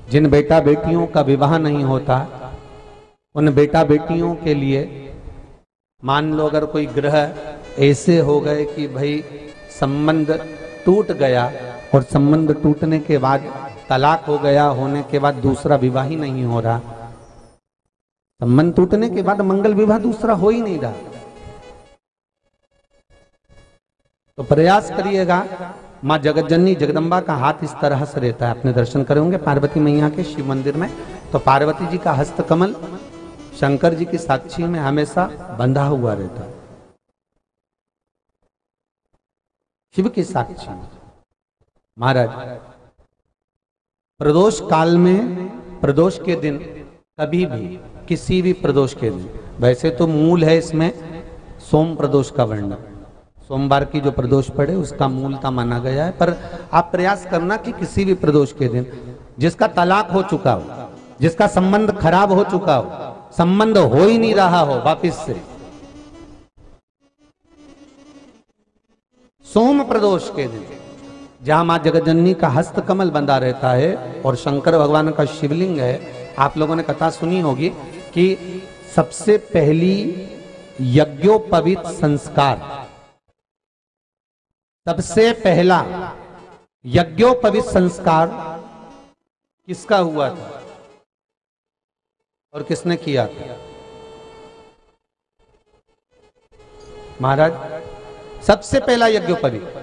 जिन बेटा बेटियों का विवाह नहीं होता उन बेटा बेटियों के लिए मान लो अगर कोई ग्रह ऐसे हो गए कि भाई संबंध टूट गया और संबंध टूटने के बाद तलाक हो गया, होने के बाद दूसरा विवाह ही नहीं हो रहा, संबंध टूटने के बाद मंगल विवाह दूसरा हो ही नहीं रहा, तो प्रयास करिएगा। माँ जगतजननी जगदम्बा का हाथ इस तरह से रहता है, आपने दर्शन करे होंगे पार्वती मैया के शिव मंदिर में, तो पार्वती जी का हस्त कमल शंकर जी की साक्षी में हमेशा बंधा हुआ रहता है, शिव की साक्षी में। महाराज प्रदोष काल में, प्रदोष के दिन कभी भी, किसी भी प्रदोष के दिन, वैसे तो मूल है इसमें सोम प्रदोष का वर्णन, सोमवार की जो प्रदोष पड़े उसका मूलता माना गया है, पर आप प्रयास करना कि किसी भी प्रदोष के दिन जिसका तलाक हो चुका हो, जिसका संबंध खराब हो चुका हो, संबंध हो ही नहीं रहा हो वापिस से, सोम प्रदोष के दिन जहां मां जगतजननी का हस्त कमल बंधा रहता है और शंकर भगवान का शिवलिंग है। आप लोगों ने कथा सुनी होगी कि सबसे पहली यज्ञोपवीत संस्कार, सबसे पहला यज्ञोपवीत संस्कार किसका हुआ था और किसने किया था? महाराज सबसे पहला यज्ञोपवीत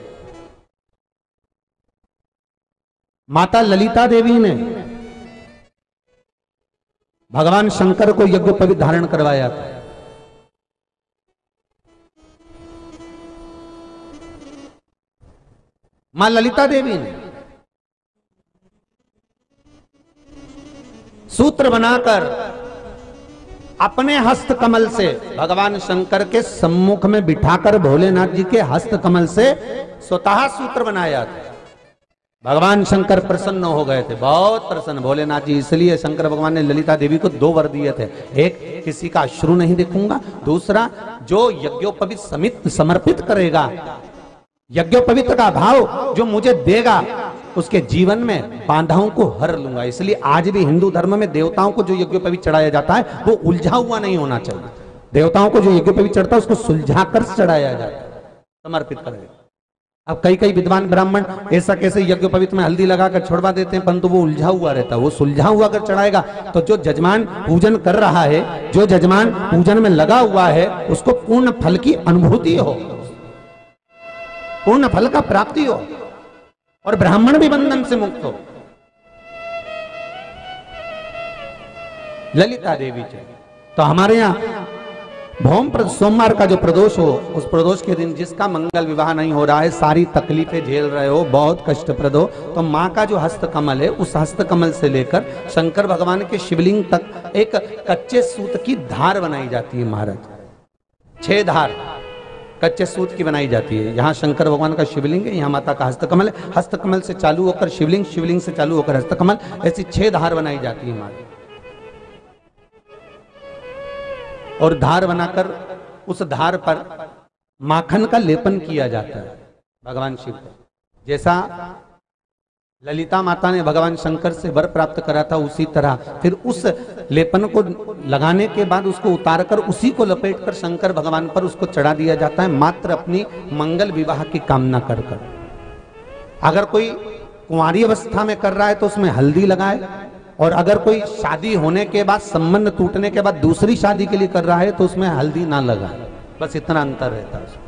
माता ललिता देवी ने भगवान शंकर को यज्ञोपवीत धारण करवाया था। मां ललिता देवी ने सूत्र बनाकर अपने हस्त कमल से भगवान शंकर के सम्मुख में बिठाकर भोलेनाथ जी के हस्त कमल से स्वतः सूत्र बनाया था। भगवान शंकर प्रसन्न हो गए थे, बहुत प्रसन्न भोलेनाथ जी, इसलिए शंकर भगवान ने ललिता देवी को 2 वर दिए थे, एक किसी का अश्रु नहीं देखूंगा, दूसरा जो यज्ञोपवीत समित समर्पित करेगा, यज्ञोपवीत का भाव जो मुझे देगा उसके जीवन में बाधाओं को हर लूंगा। इसलिए आज भी हिंदू धर्म में देवताओं को जो यज्ञोपवीत चढ़ाया जाता है वो उलझा हुआ नहीं होना चाहिए। देवताओं को जो यज्ञोपवीत चढ़ता है उसको सुलझा कर चढ़ाया जाता है, समर्पित करेगा। अब कई विद्वान ब्राह्मण ऐसा कैसे यज्ञोपवीत में हल्दी लगाकर छोड़वा देते हैं, परंतु वो उलझा हुआ रहता है, वो सुलझा हुआ अगर चढ़ाएगा तो जो जजमान पूजन कर रहा है, जो जजमान पूजन में लगा हुआ है, उसको पूर्ण फल की अनुभूति हो, पूर्ण फल का प्राप्ति हो और ब्राह्मण भी बंधन से मुक्त हो। ललिता देवी जी तो हमारे यहाँ भौम सोमवार का जो प्रदोष हो, उस प्रदोष के दिन जिसका मंगल विवाह नहीं हो रहा है, सारी तकलीफें झेल रहे हो, बहुत कष्टप्रद हो, तो माँ का जो हस्त कमल है उस हस्त कमल से लेकर शंकर भगवान के शिवलिंग तक एक कच्चे सूत की धार बनाई जाती है। महाराज 6 धार कच्चे सूत की बनाई जाती है। यहाँ शंकर भगवान का शिवलिंग है, यहाँ माता का हस्तकमल है, हस्तकमल से चालू होकर शिवलिंग, शिवलिंग से चालू होकर हस्तकमल, ऐसी 6 धार बनाई जाती है माता। और धार बनाकर उस धार पर माखन का लेपन किया जाता है भगवान शिव को। जैसा ललिता माता ने भगवान शंकर से वर प्राप्त करा था, उसी तरह फिर उस लेपन को लगाने के बाद उसको उतारकर उसी को लपेटकर शंकर भगवान पर उसको चढ़ा दिया जाता है, मात्र अपनी मंगल विवाह की कामना कर कर। अगर कोई कुंवारी अवस्था में कर रहा है तो उसमें हल्दी लगाए, और अगर कोई शादी होने के बाद, संबंध टूटने के बाद दूसरी शादी के लिए कर रहा है तो उसमें हल्दी ना लगाए, बस इतना अंतर रहता है।